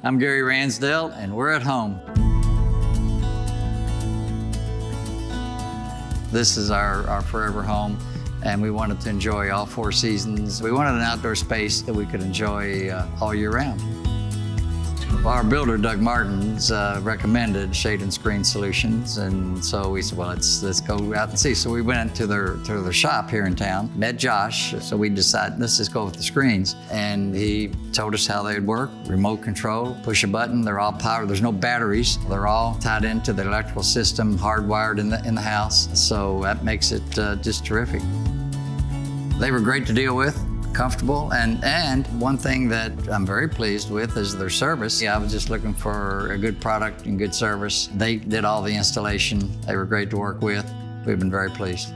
I'm Gary Ransdell, and we're at home. This is our forever home, and we wanted to enjoy all 4 seasons. We wanted an outdoor space that we could enjoy all year round. Our builder, Doug Martins, recommended shade and screen solutions, and so we said, well, let's go out and see. So we went to their shop here in town, met Josh, so we decided, let's just go with the screens. And he told us how they'd work, remote control, push a button, they're all powered, there's no batteries, they're all tied into the electrical system, hardwired in the house, so that makes it just terrific. They were great to deal with, comfortable, and one thing that I'm very pleased with is their service. I was just looking for a good product and good service. They did all the installation. They were great to work with. We've been very pleased.